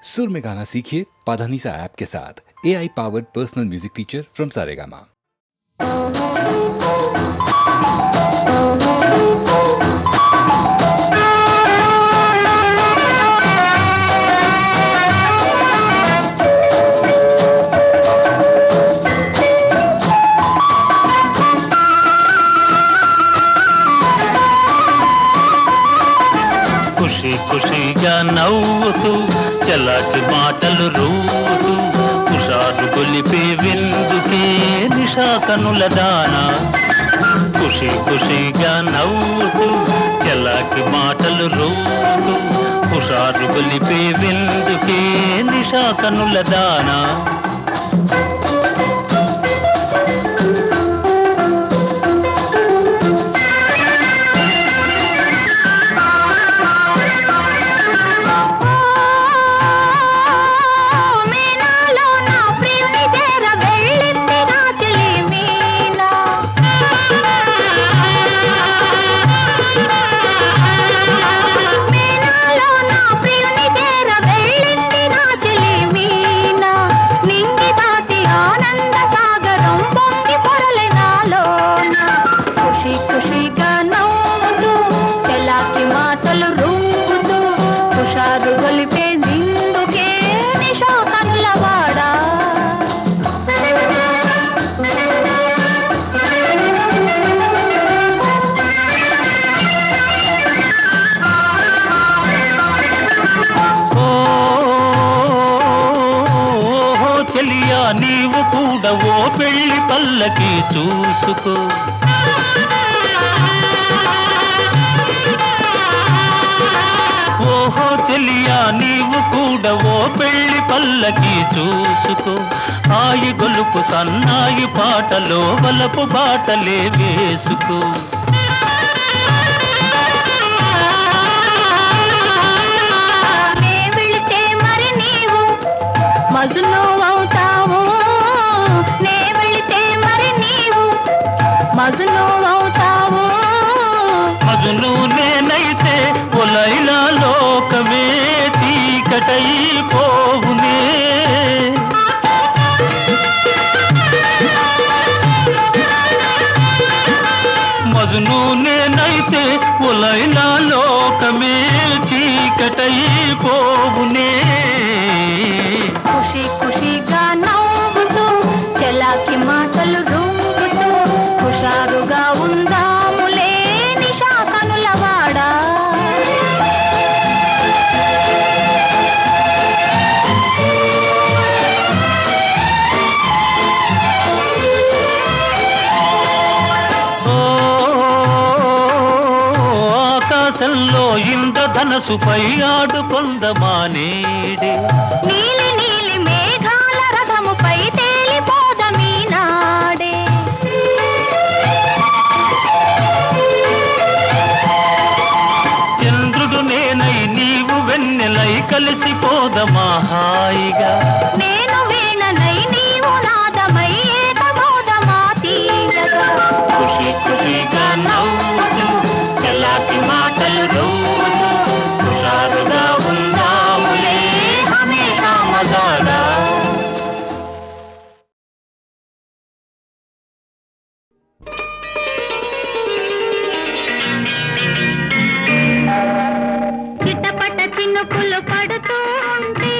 सुर में गाना सीखिए पाधानीसा ऐप के साथ। AI powered personal music teacher from Saregama. ఖుషి ఖుషిగా నవ్వుతూ చలాకి మాటలు రూతూ హుషారు గొలిపే విందుకే నిషా కనుల దానా. ఖుషి ఖుషిగా నవ్వుతూ చలాకి మాటలు రూతూ హుషారు గొలిపే విందుకే నిషా కనుల దానా. నీవు కూడా ఓ పెళ్లి పల్లకి చూసుకో. ఓహో చెలియా నీవు కూడా ఓ పెళ్లి పల్లకి చూసుకో. ఆయి గొలుపు సన్నాయి పాటలో వలపు బాటలే వేసుకో. మజును అవుతావు నే వెళితే మరి నీవు మజును అవుతావు. మజును నేనైతే ఒలైలా లోకమే చీకటైపోవునే. మజును నేనైతే ఒలైలా లోకమే చీకటైపోవునే. ఖుషి ఖుషిగా నవ్వుతూ చెలాకి మాటలు రూపుతూ హుషారుగా ఉందాములే నిషా కనులవాడా. ఆకాశంలో ఇంద్రధనసుపై ఆడుకొందమానేడే. నీలి నీలి మేఘాల రథముపై తేలిపోదమీ నాడే. చంద్రుడు నేనై నీవు వెన్నెలై కలిసిపోదమా హాయిగా. నేను వీణనై నీవు నాదమై ఏకమోదమా తీయగా. ఖుషి ఖుషిగా నవ్వుతూ చలాకి మాటలు రూతూ హుషారుగా ఉందాములే హమేషా మజాగా. చిటపట చినుకులు పడుతూ ఉంటే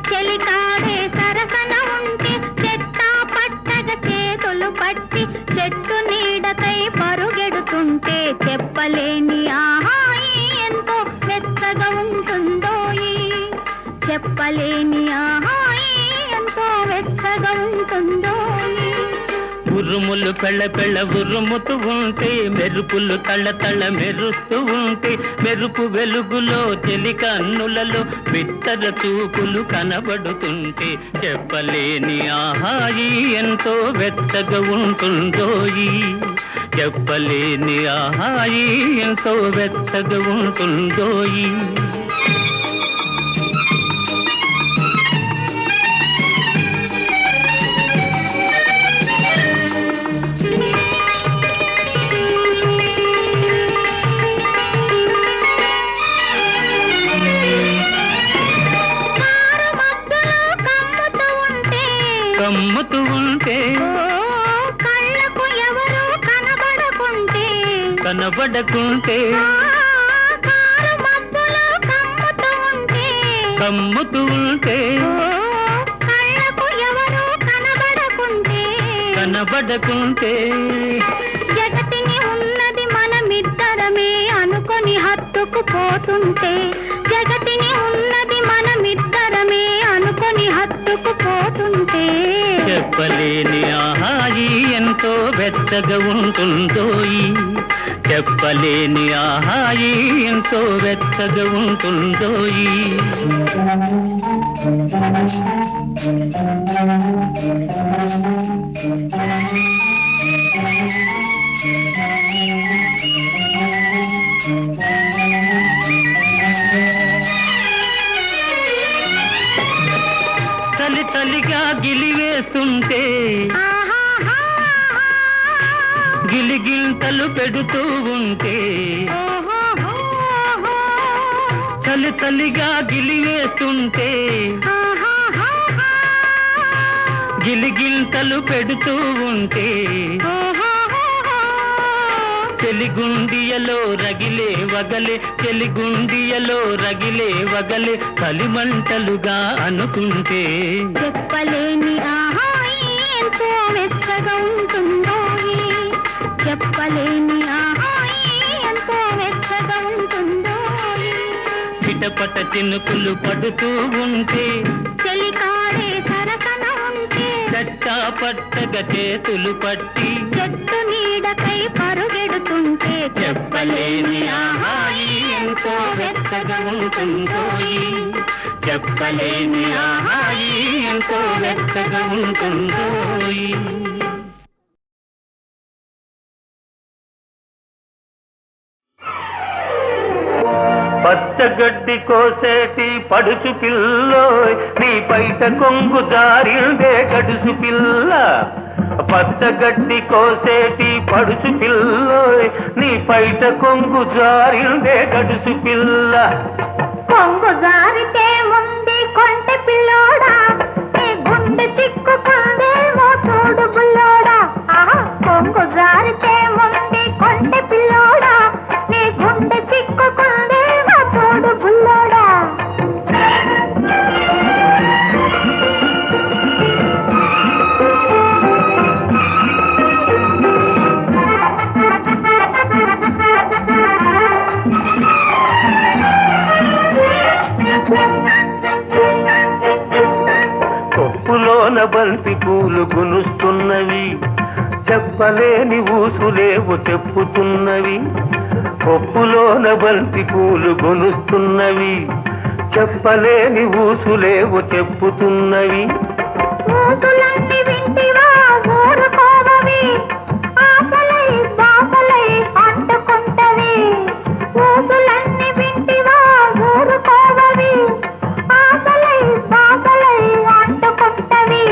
చెలికాడే సరసన ఉంటే చెట్టా పట్టగ చేతులు పట్టి చెట్టు నీడకై పరుగెడుతుంటే చెప్పలేని ఆహాయి ఎంతో మెత్తగా ఉంటుందోయి. చెప్పలేని ఆహాయి ఎంతో వెచ్చగా ఉంటుందోయి. ఉరుములు పెళ్ళ పెళ్ళ ఉరుముతూ ఉంటే మెరుపులు తళ్ళ తళ్ళ మెరుస్తూ ఉంటే మెరుపు వెలుగులో చెలి కన్నులలో బిత్తర చూపులు కనబడుతుంటే చెప్పలేని ఆహాయి ఎంతో వెచ్చగా ఉంటుందోయి. చెప్పలేని ఆహాయి ఎంతో వెచ్చగా ఉంటుందోయి. కారు కనబడకుంటే కారు మబ్బులో కమ్ముతూ ఉంటే కమ్ముతూ ఉంటే కళ్ళకు ఎవరు కనబడకుంటే కనబడకుంటే జగతిని ఉన్నది మనమిద్దరమే అనుకొని హత్తుకు పోతుంటే జగతిని ఉన్నది మనమిద్దరమే అనుకొని హత్తుకు పోతుంటే చెప్పలేని ఆహాయి ఎంతో వెచ్చగా ఉంటుందోయి చెప్పలేని ఆహాయి ఎంతో వెచ్చగా ఉంటుందోయి చలి చలిగా గిలివేస్తుంటే గిలిగింతలు పెడుతూ ఉంటే చలి చలిగా గిలివేస్తుంటే గిలిగింతలు పెడుతూ ఉంటే చెలిగుండియలో రగిలే వగలే చెలిగుండియలో రగిలే వగలే కలిమంటలుగా అనుకుంటే చెప్పలేని ఆహాయి ఎంతో వెచ్చగా ఉంటుందో చెప్పలేని ఆహాయి ఎంతో వెచ్చగా ఉంటుందో చిటపట చినుకులు పడుతూ ఉంటే చెలికాడే సరసన ఉంటే చట్టా పట్టగా చేతులు పట్టి చెట్టు నీడకై పరుగెడుతుంటే చెప్పలేని ఆహాయి ఎంతో వెచ్చగా ఉంటుందోయి చెప్పలేని ఆహాయి ఎంతో వెచ్చగా ఉంటుందోయి పచ్చగడ్డి కోసేటి పడుచు పిల్లోయ్ నీ పైట కొంగు జారిందే గడుసు పిల్ల పచ్చగడ్డి కోసేటి పడుచు పిల్లోయ్ నీ పైట కొంగు జారిందే గడుసు పిల్ల కొంగు జారితే ముందే కొంటె పిల్లోడా నీ గుండె చిక్కుకుందేమో చూడు బుల్లోడా కొంగు జారితే ముందే కొంటె పిల్లోడా నీ గుండె చిక్కుకుందేమో చూడు బుల్లోడా కొప్పులోన బంతి పూలు గునుస్తున్నవి చెప్పలేని ఊసులేవు చెప్పుతున్నవి కొప్పులోన బంతి పూలు గునుస్తున్నవి చెప్పలేని ఊసులేవు చెప్పుతున్నవి ఊసులన్నీ వింటివా ఊరుకోవవి ఆకలై బాకలై అంటుకుంటవి ఊసులన్నీ వింటివా ఊరుకోవవి ఆకలై బాకలై అంటుకుంటవి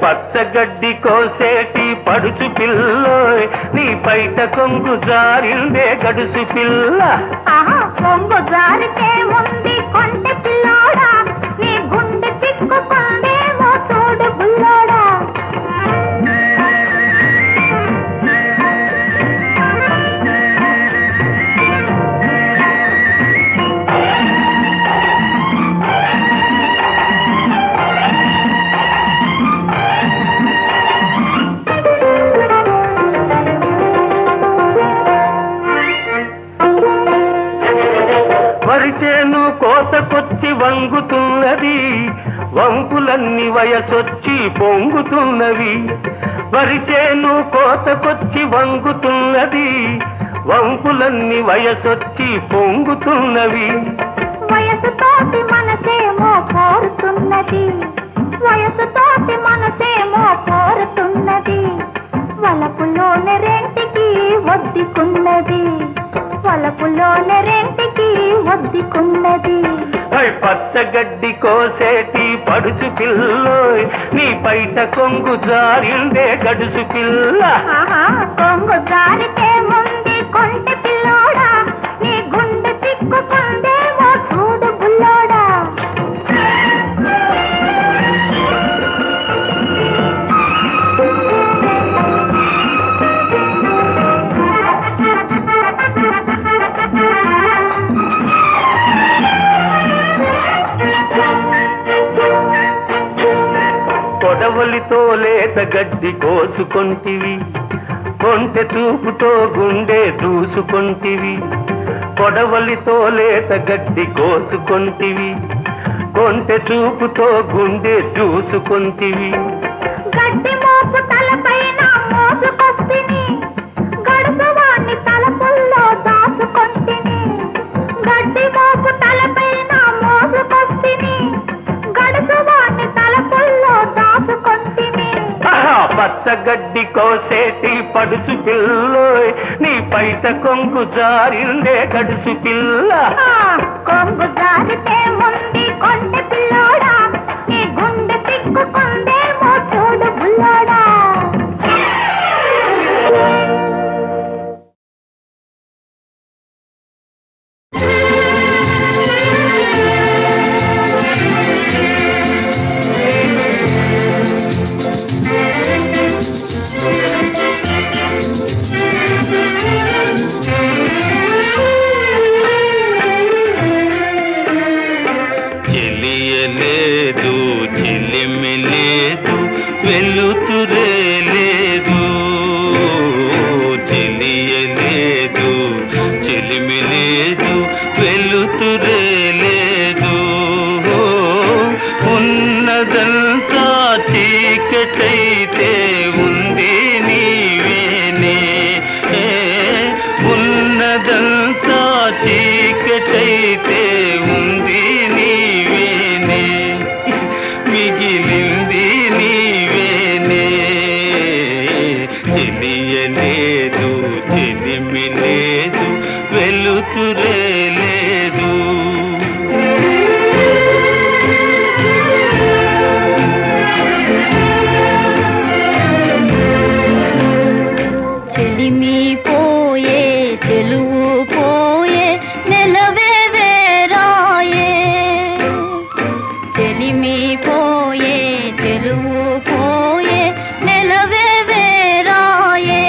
పచ్చగడ్డి కోసేటి పడుచు పిల్లోయ్ నీ పైట కొంగు జారిందే గడుసు పిల్ల కొంగు జారితే ముందు కొంటె పిల్లోడా నీ గుండె చిక్కుకుందేమో చూడు బుల్లోడా వరిచేను కోతకొచ్చి వంగుతున్నది వంపులన్నీ వయసొచ్చి పొంగుతున్నవి వరిచేను కోతకొచ్చి వంగుతున్నది వంపులన్నీ వయసొచ్చి పొంగుతున్నవి వయసుతోటి మనసేమో కోరుతున్నది వయసుతోటి మనసేమో కోరుతున్నది వలపులోని రెంటికి ఒద్దికున్నది వలపులోని రెంటికి ఒద్దికున్నది పచ్చగడ్డి కోసేటి పడుచు పిల్లోయ్ నీ పైట కొంగు జారిందే గడుసు పిల్ల కొంగు జారితే ముందు కొంటె పిల్లోడా నీ గుండె చిక్కుకుందేమో చూడు బుల్లోడా కొడవలితో లేత గడ్డి కోసుకొంటివి, కొంటె చూపుతో గుండె దూసుకొంటివి. కొడవలితో లేత గడ్డి కోసుకొంటివి, కొంటె చూపుతో గుండె దూసుకొంటివి. గడ్డి మోపు తలపైన మోసుకొస్తిని, గడుసువాణ్ణి తలపుల్లో దాచుకొంటిని. గడ్డి మోపు తలపైన మోసుకొస్తిని, గడుసువాణ్ణి తలపుల్లో దాచుకొంటిని. పచ్చగడ్డి కోసేటి పడుచు పిల్లోయ్, నీ పైట కొంగు జారిందే గడుసు పిల్ల. కొంగు జారితే ముందు కొంటె పిల్లోడా, నీ గుండె తిక్కుకుందేమో చూడు బుల్లోడా. చెలియలేదు చెలిమి లేదు వెలుతురే లేదు, చెలియలేదు చెలిమి లేదు వెలుతురే లేదు. ఉన్నదంతా చీకటైతే ఉంది నీవేనే, ఉన్నదంతా చీకటైతే ఉంది నీవేనే, మిగిలింది నీవేనే. చెలియలేదు చెలిమి లేదు వెలుతురే లేదు. చెలిమి పోయే చెలువు పోయే నెలవే వేరాయే. చెలిమి పోయే చెలువు పోయే నెలవే వేరాయే.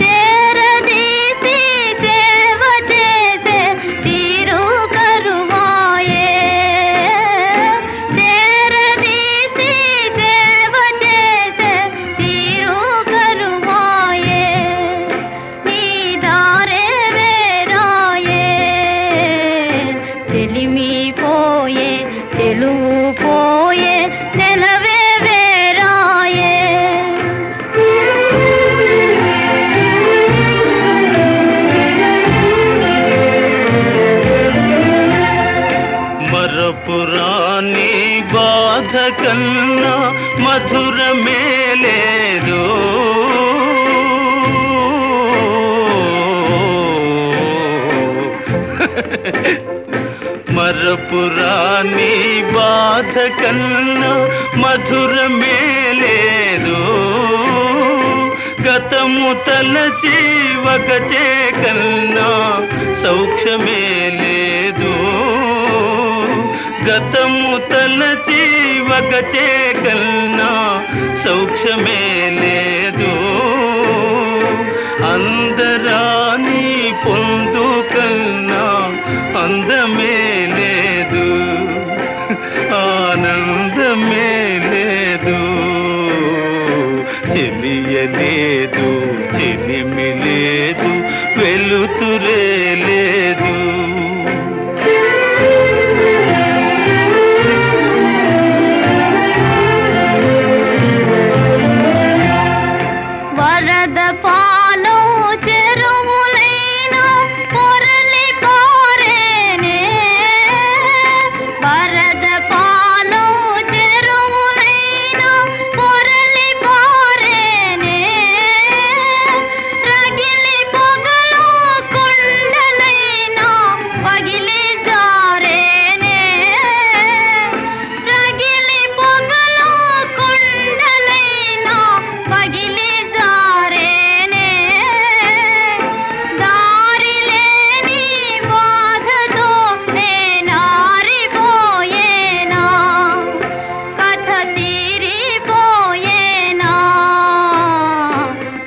తెరదీసి సేవ చేసే తీరు కరువాయే. తెరదీసి సేవ చేసే తీరు కరువాయే. నీ దారే వేరాయే. చెలిమి పోయే చెలువు పోయే నెలవే వేరాయే. మరపురాని బాధ కన్నా మధురమే లేదు. మరపురాని బాధ కన్నా మధురమే లేదు. గతము తలచి వగచే కన్నా సౌఖ్యమే లేదు. గతము తలచి వగచే కన్నా సౌఖ్యమే లేదు. అందరాని పొందు కన్నా అందమే లేదు, ఆనందమే లేదు. చెలియలేదు చెలిమి లేదు వెలుతురే లేదు. వరద పాలో చెరువులైనా పొరలి పారేనే. వరద పాలో చెరువులైనా పొరలి పారేనే. రగిలి పొగలో కుండలైనా పగిలి జారేనే. రగిలి పొగలో కుండలైనా పగిలి జారేనే. దారి లేని బాధతో నేనారిపోయేనా. కథ తీరిపోయేనా.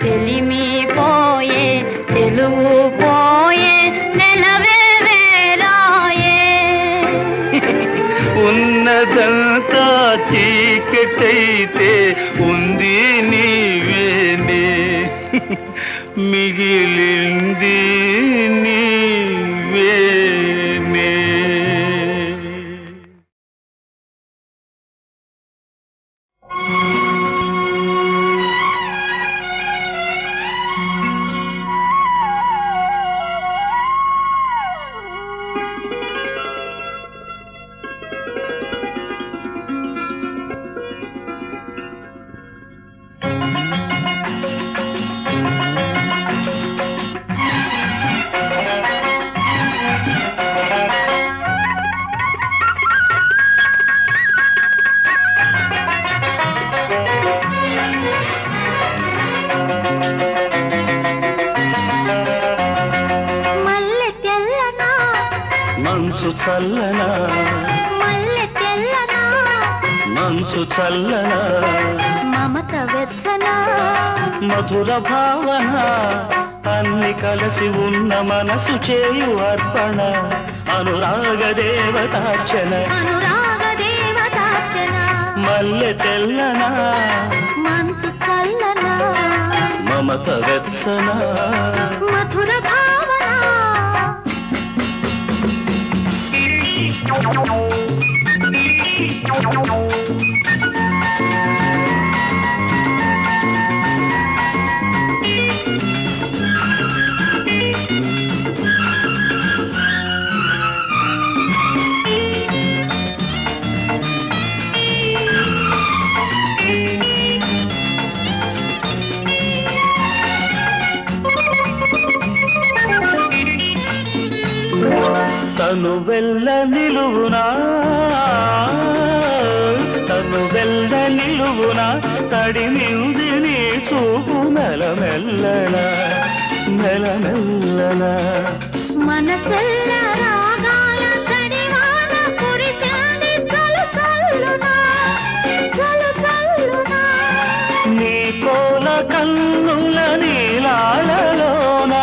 చెలిమి పోయే చెలువు పోయే నెలవే వేరాయే. ఉన్నదంతా చీకటైతే ఉంది నీవేనే మిగిలింది నీవేనే. మల్లె తెల్లనా మంచు చల్లనా మల్లె తెల్లనా మంచు చల్లనా మమత వెచ్చనా మధుర భావన అన్ని కలిసి ఉన్న మనసు చేయు అర్పణ అనురాగ దేవతార్చన అనురాగ దేవతార్చన మల్లె తెల్లనా మంచు చల్లనా మమత వెచ్చన మధుర భావన తను వెళ్ళ నిలువునా తను వెళ్ళ నిలువునా తడిమింది నీ చూపు మెలమెల్లనా మెలమెల్లనా మనసెల్ల రాగాల తడివాన కురిసింది చలు చల్లునా చలు చల్లునా నీ కోల కన్నుల నీలాలలోన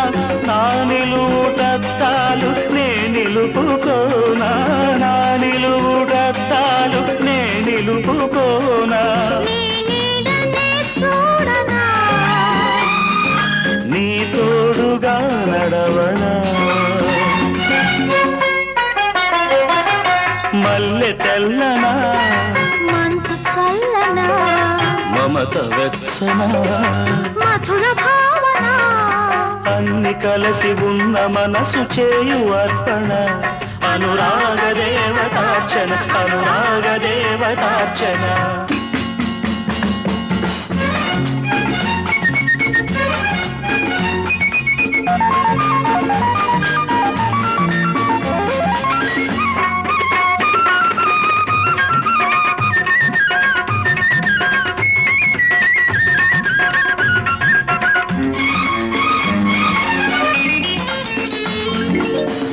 నా నిలువుటత్తాలు నే నిలుపుకోనా నా నిలువుటత్తాలు నే నిలుపుకోనా నీ నీడనే చూడనా నీ తోడుగా నడవనా మల్లె తెల్లనా మంచు చల్లనా మమత వెచ్చనా మధుర భావన అన్ని కలిసి ఉన్న మనసు చేయు అర్పణ అనురాగ దేవతార్చన అనురాగ దేవతార్చన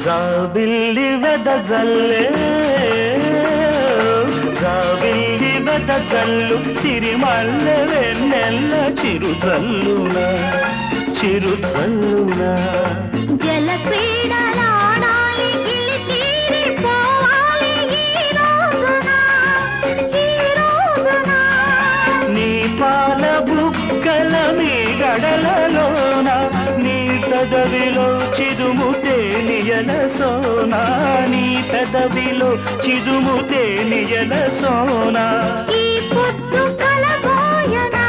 జాబిల్లి వెదజల్లే జాబిల్లి వెదజల్లు సిరిమల్లె వెన్నెల్ల చిరుజల్లునా చిరుజల్లునా జల క్రీడలాడాలి గిలి తీరిపోవాలి ఈ రోజున ఈ రోజున నీ పాల బుక్కల మీ గడలలోన నీ పెదవిలో చిదుము తేనియల సోనా నీ పెదవిలో చిదుము తేనియల సోనా ఈ పొద్దు కలబోయనా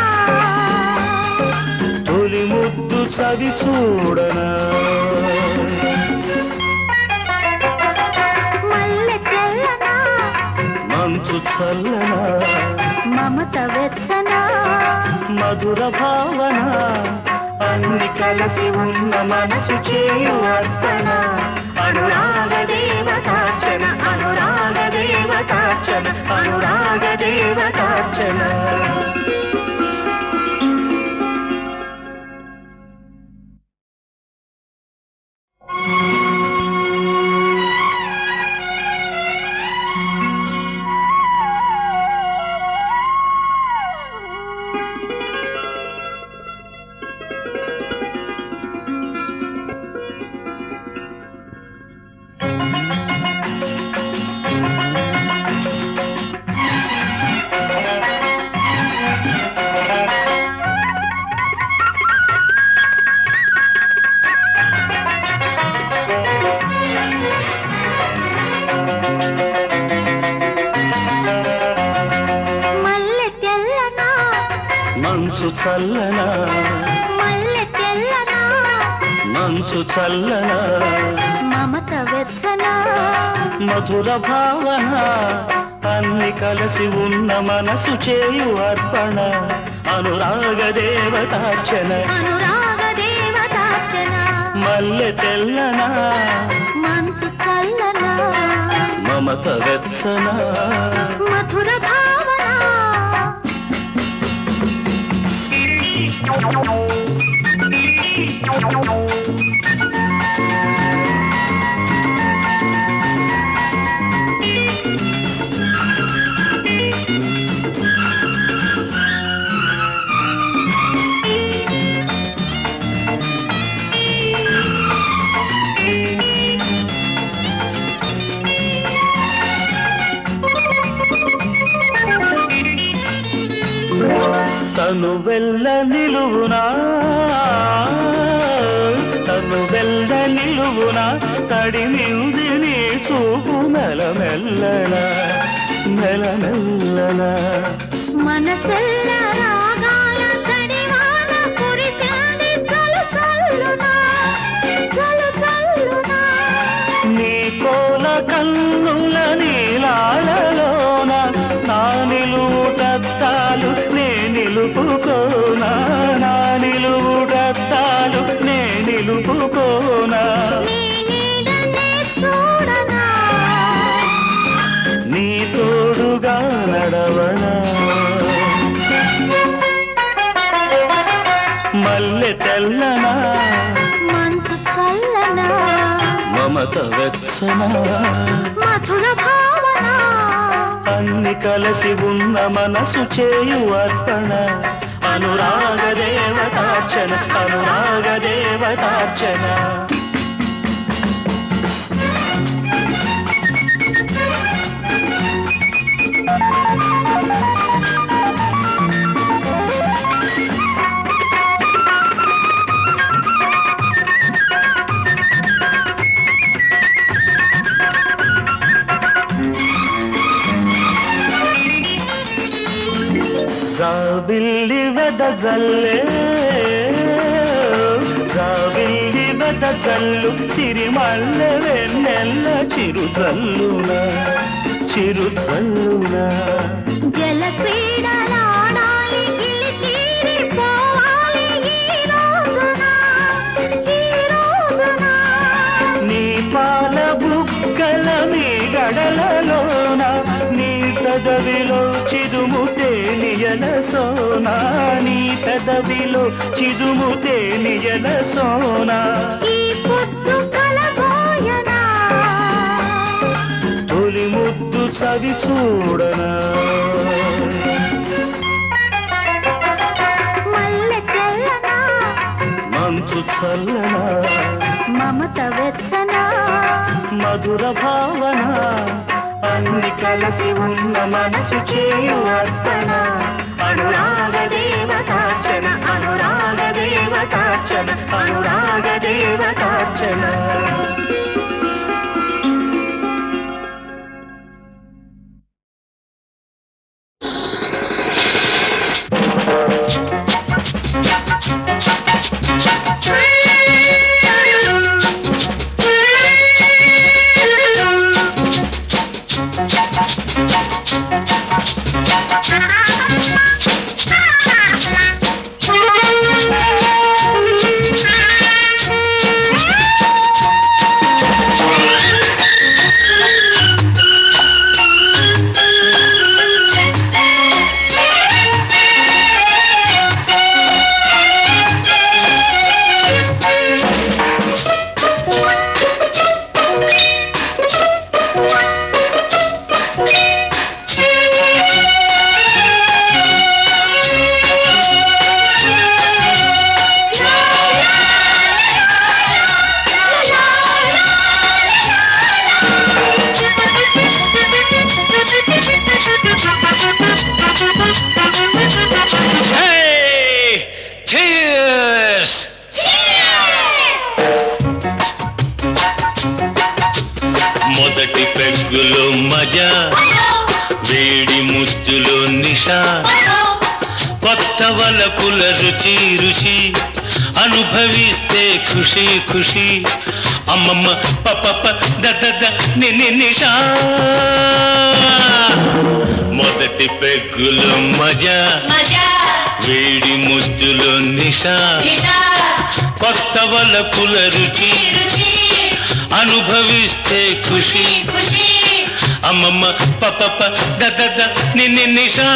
తొలి ముద్దు చవి చూడనా మల్లె తెల్లనా మంచు చల్లనా మమత వెచ్చనా మధుర భావన అన్ని కలిసి ఉన్న మనసు చేయు అర్పణ అనురాగ దేవతార్చన అనురాగ దేవతార్చన అనురాగ దేవతార్చన మంచు చల్లనా మల్లె తెల్లనా మంచు చల్లనా మమత వెచ్చనా మధుర భావన అన్ని కలిసి ఉన్న మనసు చేయు అర్పణ అనురాగ దేవతార్చన అనురాగ దేవతార్చన మల్లె తెల్లనా మంచు చల్లనా మమత వెచ్చన మధుర భావన తను వెళ్ళ నిలువునా తను వెళ్ళ నిలువునా తడిమింది నీ చూపు మెలమెల్లనా మెలమెల్లనా మనసెల్ల రాగాల తడివాన కురిసింది చలు చల్లునా చలు చల్లునా నీ కోల కన్నుల నీలాలలోన నా నిలువుటత్తాలు నే నిలుపుకోనా నా నిలువుటత్తాలు నే నిలుపుకోనా నీ నీడనే చూడనా నీ తోడుగా నడవనా మల్లె తెల్లనా మంచు చల్లనా మమత వెచ్చనా మధుర భావన అన్ని కలిసి ఉన్న మనసు చేయు అర్పణ అనురాగ దేవతార్చన అనురాగ దేవతార్చన జాబిల్లి వెదజల్లే జాబిల్లి వెదజల్లు చిరిమల్ల వెన్నెల్ల చిరుజల్లున చిరుజల్లున జల క్రీడలాడాలి గిలి తీరిపోవాలి ఈ రోజున ఈ రోజున నీ పాల బుక్కల నీ గడలలోన నీ పెదవిలో చిదుము తేనియల సోనా నీ పెదవిలో చిదుము తేనియల సోనా ఈ పొద్దు కలబోయనా తొలి ముద్దు చవి చూడనా మల్లె తెల్లనా మంచు చల్లనా మమత వెచ్చనా మధుర భావన అన్ని కలిసి ఉన్న మనసు చేయు అర్పణ అనురాగ దేవతార్చన అనురాగ దేవతార్చన అనురాగ దేవతార్చన మొదటి పెగ్గులో మజా వేడి ముస్తులో నిషా కొత్త వలపుల రుచి రుచి అనుభవిస్తే ఖుషి ఖుషి అమ్మమ్మ పప దద నిషా మొదటి పెగ్గులో మజా వేడి ముద్దులో నిషా కొత్త వలపుల రుచి అనుభవిస్తే ఖుషి అమ్మమ్మ పప దద నిషా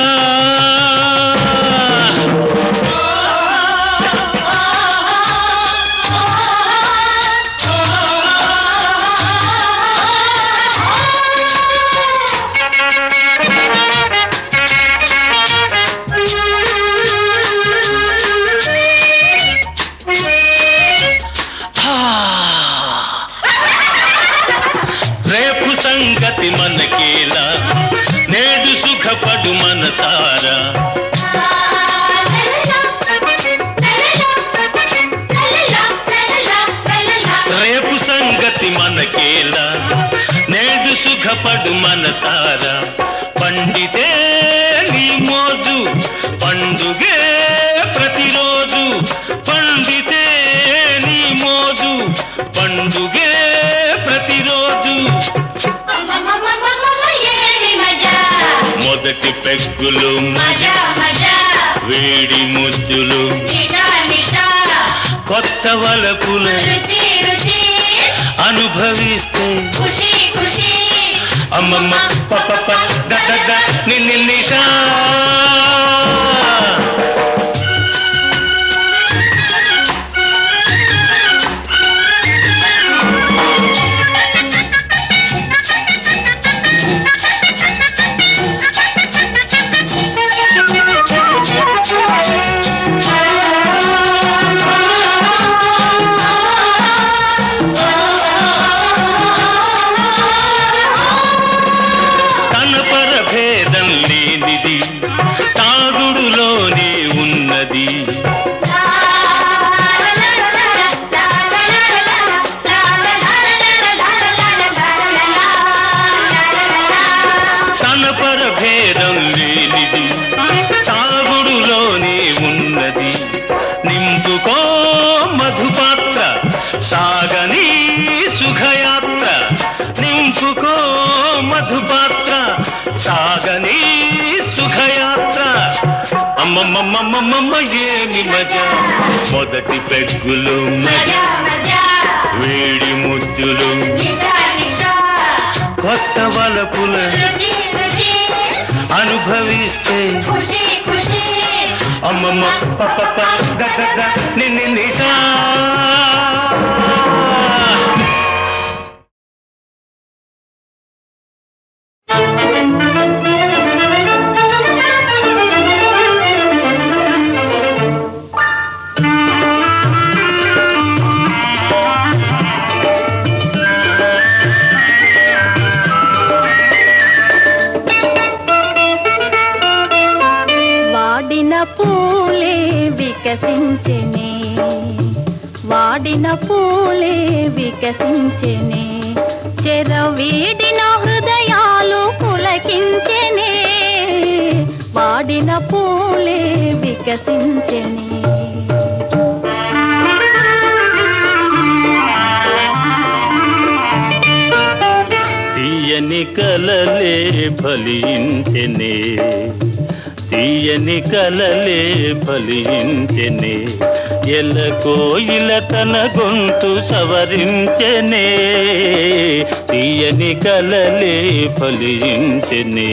రేపు సంగతి మనకేలా నేడు సుఖపడు మనసారా రేపు సంగతి మనకేలా నేడు సుఖపడు మనసారా పండితే నీ మోజు పండుగే ప్రతిరోజు పండితే నీ మోజు పండుగే ప్రతిరోజు మొదటి పెగ్గులు వేడి ముద్దులు కొత్త వలపుల అనుభవిస్తే అమ్మమ్మ పప దద నిషా తాగుడులోనే ఉన్నది తన పరభేదం లేనిది తాగుడులోనే ఉన్నది నింపుకో మధుపాత్ర సాగని సుఖయాత్ర నింపుకో మధుపాత్ర సాగని సుఖయాత్ర అమ్మమ్మమ్మమ్మమ్మ ఏమి మజా మొదటి పెగ్గులు మజా వేడి ముద్దులు కొత్త వలపుల అనుభవిస్తే అమ్మమ్మ పప దద నిషా వాడిన పూలే వికసించెనే చెరవీడిన హృదయాలు పులకించెనే వాడిన పూలే వికసించెనే తీయని కలలే ఫలించెనే తీయని కలలే ఫలించెనే ఎల కోయిల తన గొంతు సవరించెనే తీయని కలలే ఫలించెనే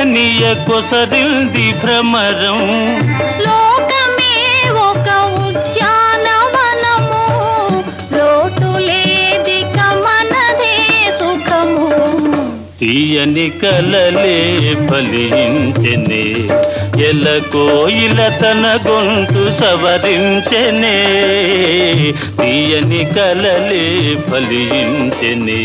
నీయ కొసరింది భ్రమరం లోకమే ఒక ఉద్యానవనము లోటు లేదిక మనదే సుఖము తీయని కలలే ఫలించెనే ఎల కోయిల తన గొంతు సవరించెనే తీయని కలలే ఫలించెనే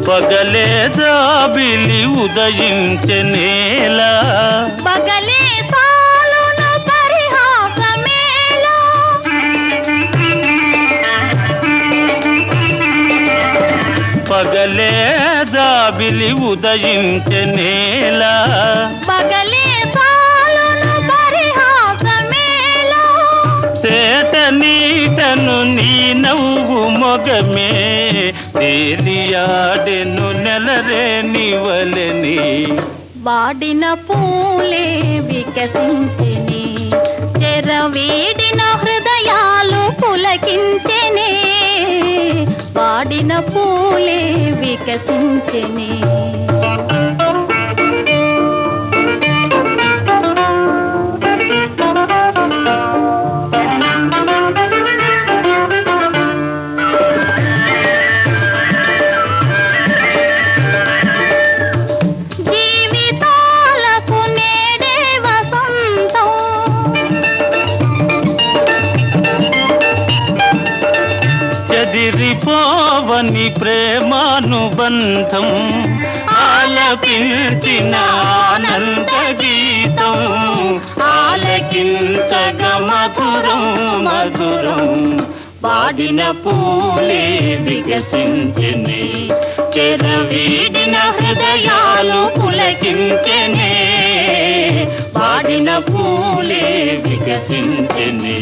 పగలే జాబిలి ఉదయించెనేలా పగలే సాలును పరిహాసమేలా పగలే జాబిలి ఉదయించెనేలా పగలే సాలును పరిహాసమేలా తేట నీటను నీ నవ్వు మొగమే తేలియాడెను నెలరేని వలెని వాడిన పూలే వికసించెనే చెరవీడిన హృదయాలు పులకించెనే వాడిన పూలే వికసించెనే చెదిరిపోవని ప్రేమానుబంధం ఆలపించిన ఆనంద గీతం ఆలకించగ మధురం మధురం వాడిన పూలే వికసించెనే చెరవీడిన హృదయాలు పులకించెనే వాడిన పూలే వికసించెనే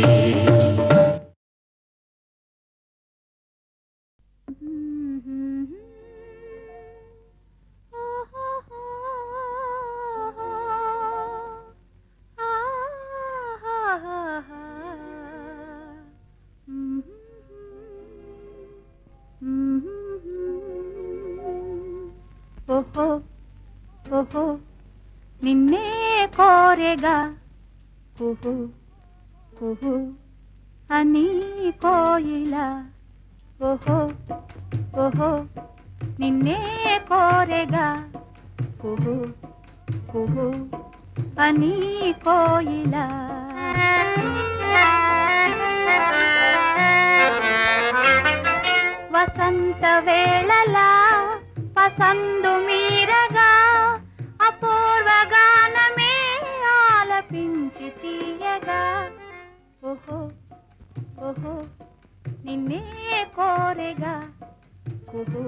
ఓహో ఓహో నిన్నే కోరెగా ఓహో ఓహో అని కోయిలా ఓహో ఓహో నిన్నే కోరెగా ఓహో ఓహో అని కోయిలా వసంత వేళలా పసందు మీరగా అపూర్వ గానమే ఆలపించి తీయగా ఓహో ఓహో నిన్నే కోరెగా ఓహో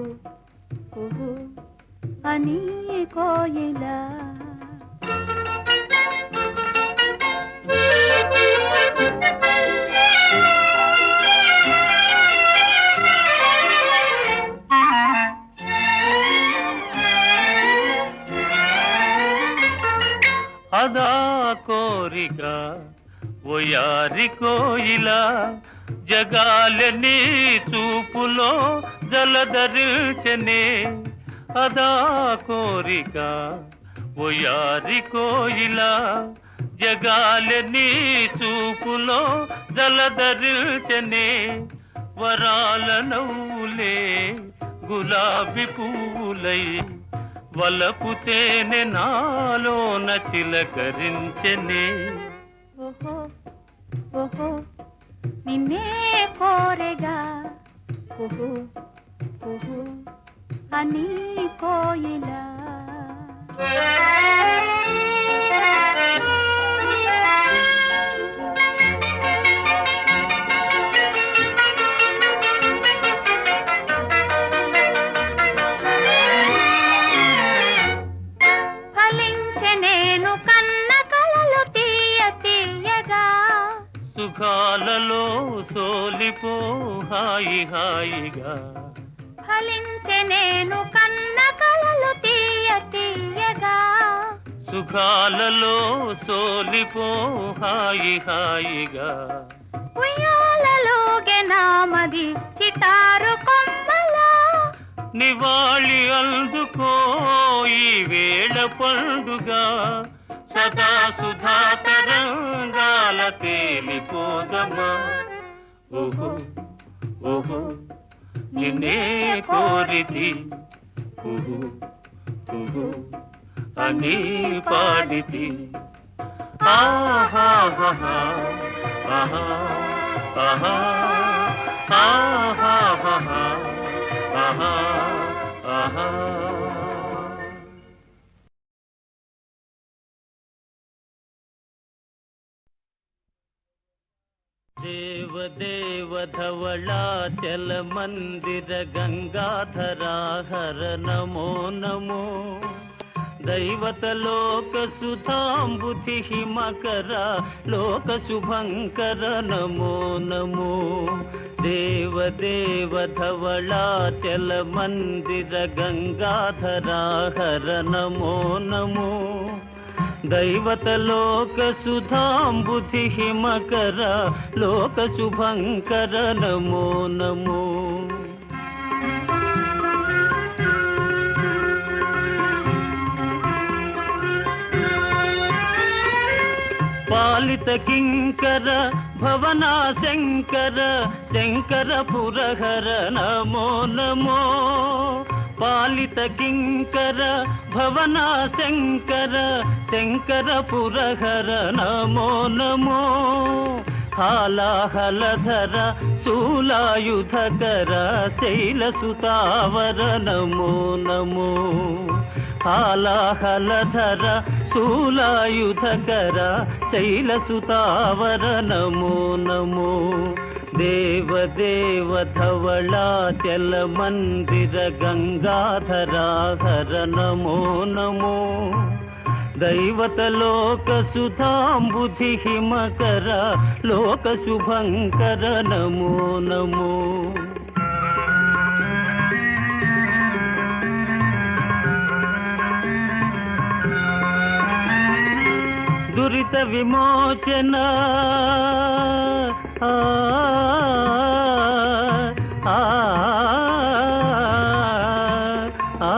ఓహో అని కోయిలా అదా కోరిక ఓయారి కోయిలా జగాలని చూపులో జలధరించనే అదా కోరిక ఓయారి కోయిలా జగాలని చూపులో జలధరించనే వరాల నవ్వులే గులాబీ పువ్వులై వలపు తేనె నాలోన చిలకరించెనే ఓహో ఓహో నిన్నే కోరెగా ఓహో ఓహో అని కోయిలా సుఖాలలో సోలిపో హాయి హాయిగా ఫలించె నేను కన్న కలలు తీయ తీయగా సుఖాలలో సోలిపో హాయి హాయిగా ఉయ్యాలలోగే నామది చిటారు కొమ్మలా నివాళి అందుకో ఈ వేళ పండుగ సదా సుధా తరంగాల తేలిపోదమా ఓహో ఓహో నిన్నే కోరితి కుహు కుహు అని పాడితి ఆహా ఆహా ఆహా ఆహా ఆహా ఆహా ఆహా. దేవదేవ ధవళాచల మందిర గంగాధరా హర నమో నమో దైవత లోక సుధాంబుధి హిమకర లోక శుభంకర నమో నమో దేవదేవ ధవళాచల మందిర గంగాధరా హర నమో నమో దైవత లోక సుధాంబుధి హిమకర లోక శుభంకర నమో నమో పాలిత కింకర భవనా శంకర శంకర పురహర నమో నమో పాలిత కింకర భవనా శంకర శంకర పురహర నమో నమో హాలాహలధర శూలాయుధకర శైలసుతావర నమో నమో హాలాహలధర శూలాయుధకర శైలసుతావర నమో నమో దేవదేవ ధవళాచల మందిర గంగాధరా హర నమో నమో దైవత లోక సుధాంబుధి హిమకర లోక శుభంకర నమో నమో దురిత విమోచన ఆ ఆ ఆ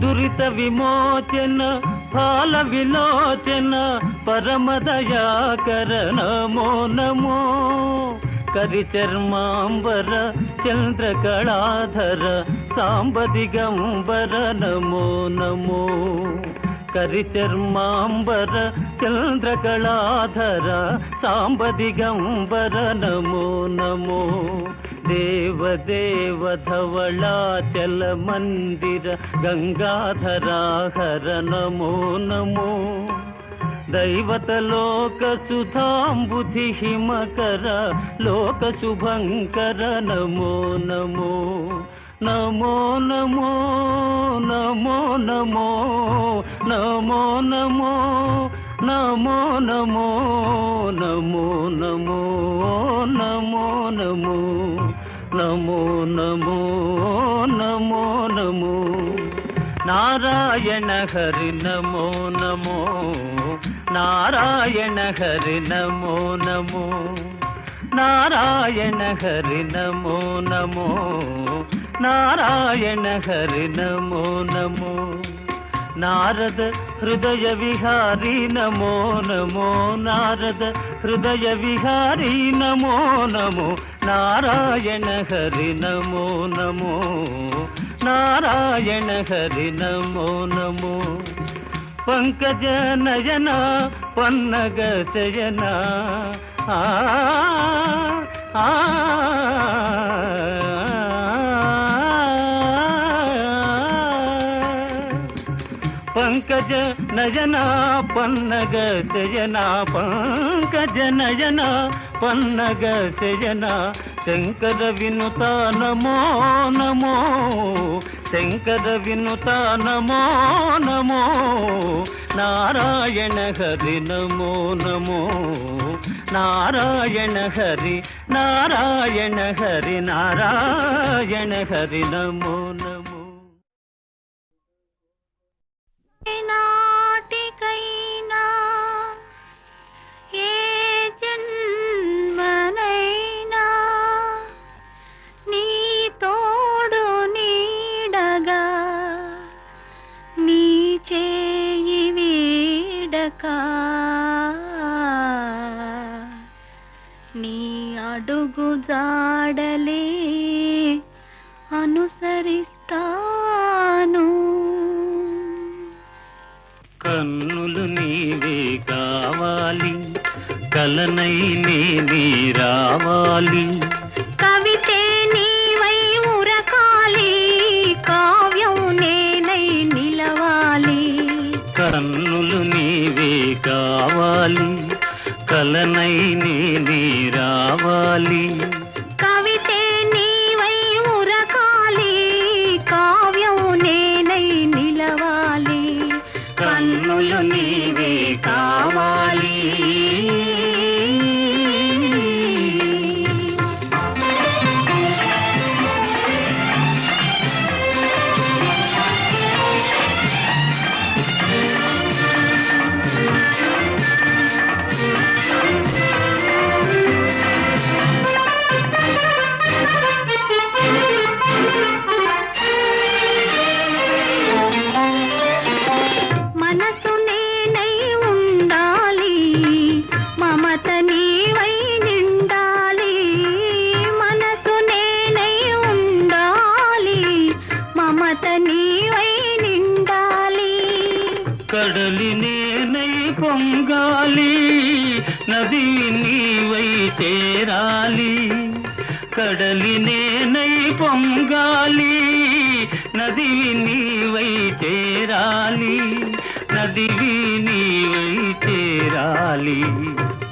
దురిత విమోచన ఫాల విలోచన పరమదయాకర నమో నమో కరిచర్మాంబర చంద్రకళాధర సాంబదిగంబర నమో నమో కరిచర్మాంబర చంద్రకళాధర సాంబదిగంబర నమో నమో దేవదేవ ధవళాచల మందిర గంగాధరా హర నమో నమో దైవత లోక సుధాంబుధి హిమకర లోక శుభంకర నమో నమో నమో నమో నమో నమో నమో నమో నమో నమో నమో నమో నమో నమో నమో నమో నమో నమో నారాయణ హరి నమో నమో నారాయణ హరి నమో నమో నారాయణ హరి నమో నమో నారాయణ హరి నమో నమో నారద హృదయ విహారీ నమో నమో నారద హృదయ విహారీ నమో నమో నారాయణ హరి నమో నమో నారాయణ హరి నమో నమో పంకజ నయన పన్నగ శయన ఆ ఆ పంకజ నయన పన్నగ శయన పంకజ నయన పన్నగ శయన శంకర వినుత నమో నమో శంకర వినుత నమో నమో నారాయణ హరి నమో నమో నారాయణ హరి నారాయణ హరి నారాయణ హరి నమో నమో నాటికైనా ఏ జాడలే అనుసరిస్తాను. కన్నులు నీవే కావాలి, కలనై నీ రావాలి. కవితే నీవై ఉరకాలి, కావ్యం నేనై నిలవాలి. కన్నులు నీవే కావాలి, కలనై నీ రావాలి. కవితే నీవై ఉరకాలి, కావ్యం నేనై నిలవాలి. కన్నులు నీవే కావాలి. మనసు నేనై ఉండాలి, మమత నీవై నిండాలి. మనసు నేనై ఉండాలి, మమత నీవై నిండాలి. కడలి నేనై పొంగాలి, నది నీవై చేరాలి. కడలి నేనై పొంగాలి, నది నీవై చేరాలి. నదివి నీవై చేరాలి.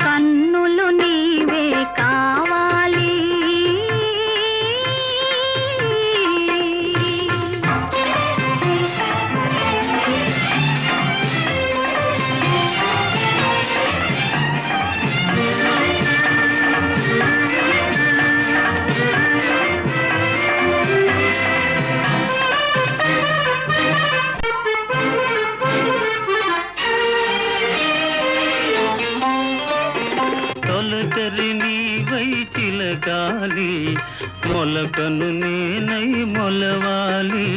కన్నులు నీవే కావాలి. తొలకరి నీవై చిలకాలి, మొలకను నేనై మొలవాలి.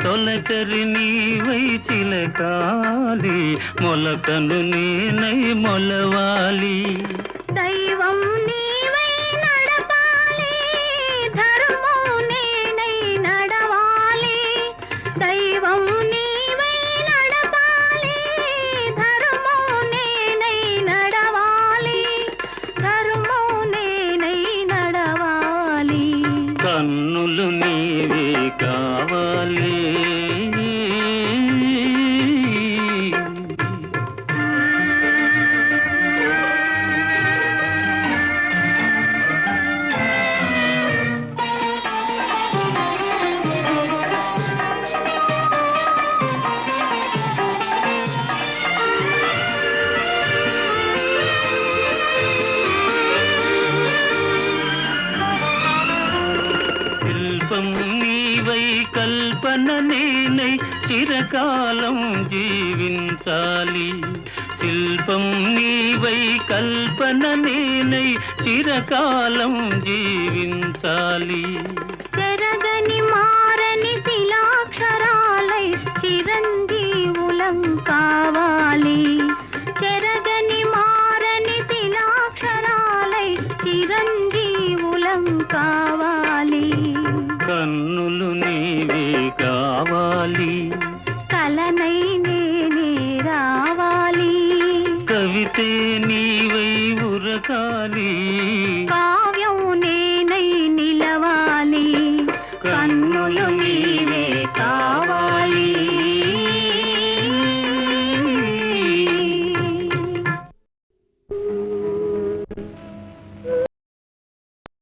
తొలకరి నీవై చిలకాలి, మొలకను నేనై మొలవాలి. దైవం నీవై నడపాలి, ధర్మం నేనై నడవాలి. దైవం నీవై నడపాలి, ధర్మం నేనై నడవాలి. ధర్మం నేనై నడవాలి. కన్నులు నీవే కావాలి. శిల్పం నీవై కల్పన నేనై చిరకాలం జీవించాలి. శిల్పం నీవై కల్పన నేనై చిరకాలం జీవించాలి. చెరగని మారని శిలాక్షరాలై చిరంజీవులం కావాలి. చెరగని మారని శిలాక్షరాలై చిరంజీవులం కావాలి.